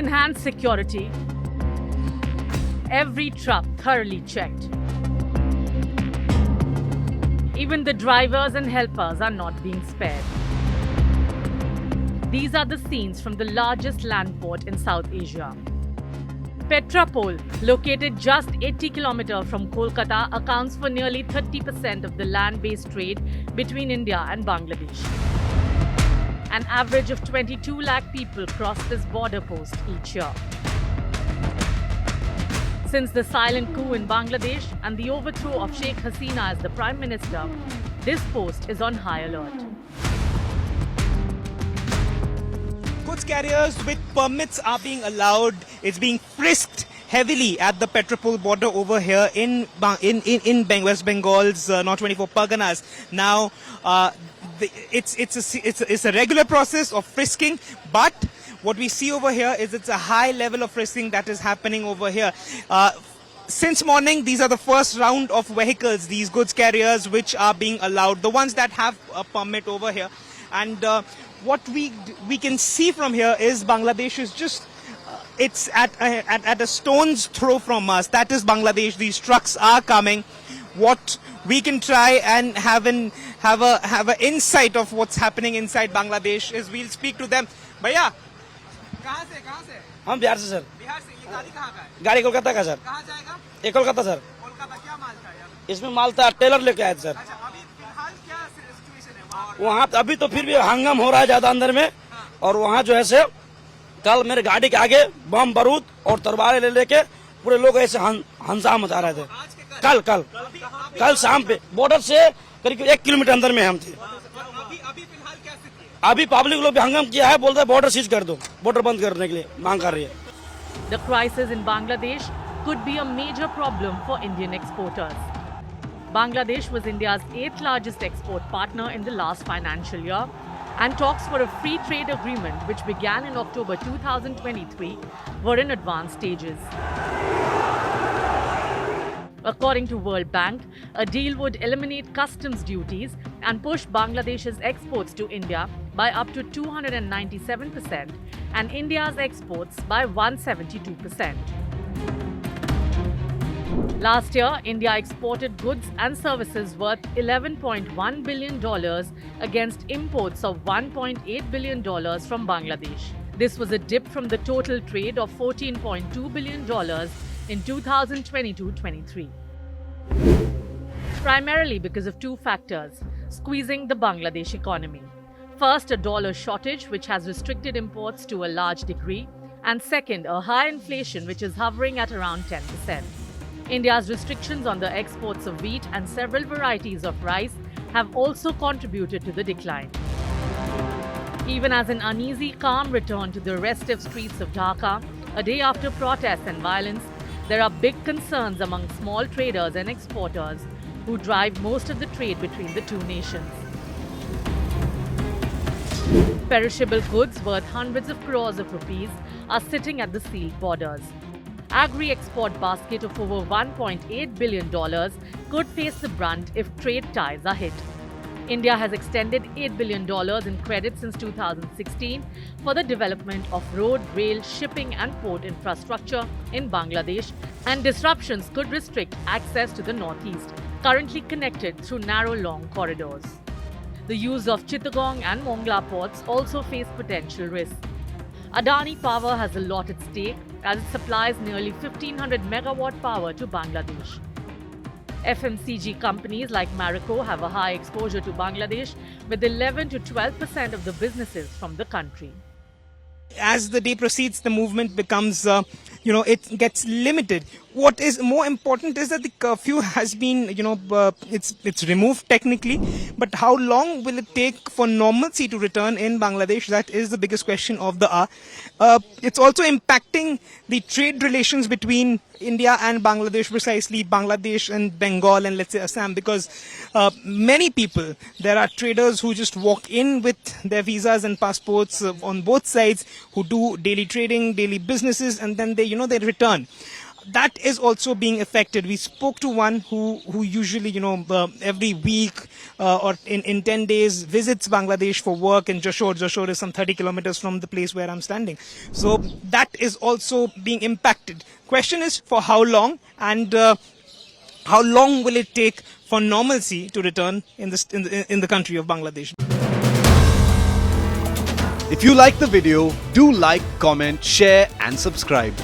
enhanced security, every truck thoroughly checked. Even the drivers and helpers are not being spared. These are the scenes from the largest land port in South Asia. Petrapol, located just 80 km from Kolkata, accounts for nearly 30% of the land-based trade between India and Bangladesh. An average of 22 lakh people cross this border post each year. Since the silent coup in Bangladesh and the overthrow of Sheikh Hasina as the Prime Minister, this post is on high alert. Goods carriers with permits are being allowed. It's being frisked heavily at the Petrapol border over here in West Bengal's North 24 Parganas. Now, it's a regular process of frisking, but what we see over here is it's a high level of frisking that is happening over here. Since morning, these are the first round of vehicles, these goods carriers, which are being allowed, the ones that have a permit over here. And what we can see from here is Bangladesh is just, it's at a stone's throw from us. That is Bangladesh. These trucks are coming. What we can try and have an insight of what's happening inside Bangladesh is we'll speak to them. Bhaiya, कहाँ से? हम बिहार से sir. Bihar से। ये गाड़ी कहाँ का है? गाड़ी कोलकाता का सर। कहाँ जाएगा? ये कोलकाता सर। कोलकाता। क्या माल था यार? इसमें माल था टेलर लेके आए थे सर। अच्छा, अभी फिलहाल क्या सिचुएशन है वहाँ अभी तो फिर भी हंगाम हो रहा है ज्यादा अंदर में, और वहाँ जो है से कल मेरे गाड़ी के आगे बम बारूद और तलवारें ले लेके पूरे लोग ऐसे हंसा मचा रहे थे। कल शाम पे बॉर्डर से करीब 1 किलोमीटर अंदर में हम थे। अभी पब्लिक लोग भी हंगाम किया है, बोलते हैं बॉर्डर सीज कर दो, बॉर्डर बंद करने के लिए मांग कर रही है। The crisis in Bangladesh could be a major problem for Indian exporters. Bangladesh was India's 8th largest export partner in the last financial year, and talks for a free trade agreement, which began in October 2023, were in advanced stages. According to World Bank, a deal would eliminate customs duties and push Bangladesh's exports to India by up to 297% and India's exports by 172%. Last year, India exported goods and services worth $11.1 billion against imports of $1.8 billion from Bangladesh. This was a dip from the total trade of $14.2 billion in 2022-23. Primarily because of two factors squeezing the Bangladesh economy. First, a dollar shortage which has restricted imports to a large degree, and second, a high inflation which is hovering at around 10%. India's restrictions on the exports of wheat and several varieties of rice have also contributed to the decline. Even as an uneasy calm returned to the restive streets of Dhaka, a day after protests and violence, there are big concerns among small traders and exporters who drive most of the trade between the two nations. Perishable goods worth hundreds of crores of rupees are sitting at the sealed borders. Agri-export basket of over $1.8 billion could face the brunt if trade ties are hit. India has extended $8 billion in credit since 2016 for the development of road, rail, shipping and port infrastructure in Bangladesh, and disruptions could restrict access to the northeast, currently connected through narrow long corridors. The use of Chittagong and Mongla ports also face potential risks. Adani Power has a lot at stake as it supplies nearly 1500 megawatt power to Bangladesh. FMCG companies like Marico have a high exposure to Bangladesh, with 11 to 12% of the businesses from the country. As the day proceeds, the movement becomes, it gets limited. What is more important is that the curfew has been, it's removed technically, but how long will it take for normalcy to return in Bangladesh? That is the biggest question of the hour. It's also impacting the trade relations between India and Bangladesh, precisely Bangladesh and Bengal and let's say Assam, because many people, there are traders who just walk in with their visas and passports on both sides, who do daily trading, daily businesses, and then they return. that is also being affected. We spoke to one who usually, every week or in 10 days visits Bangladesh for work in Jashore. Jashore is some 30 kilometers from the place where I'm standing. So that is also being impacted. Question is for how long, and how long will it take for normalcy to return in the country of Bangladesh? If you like the video, do like, comment, share and subscribe.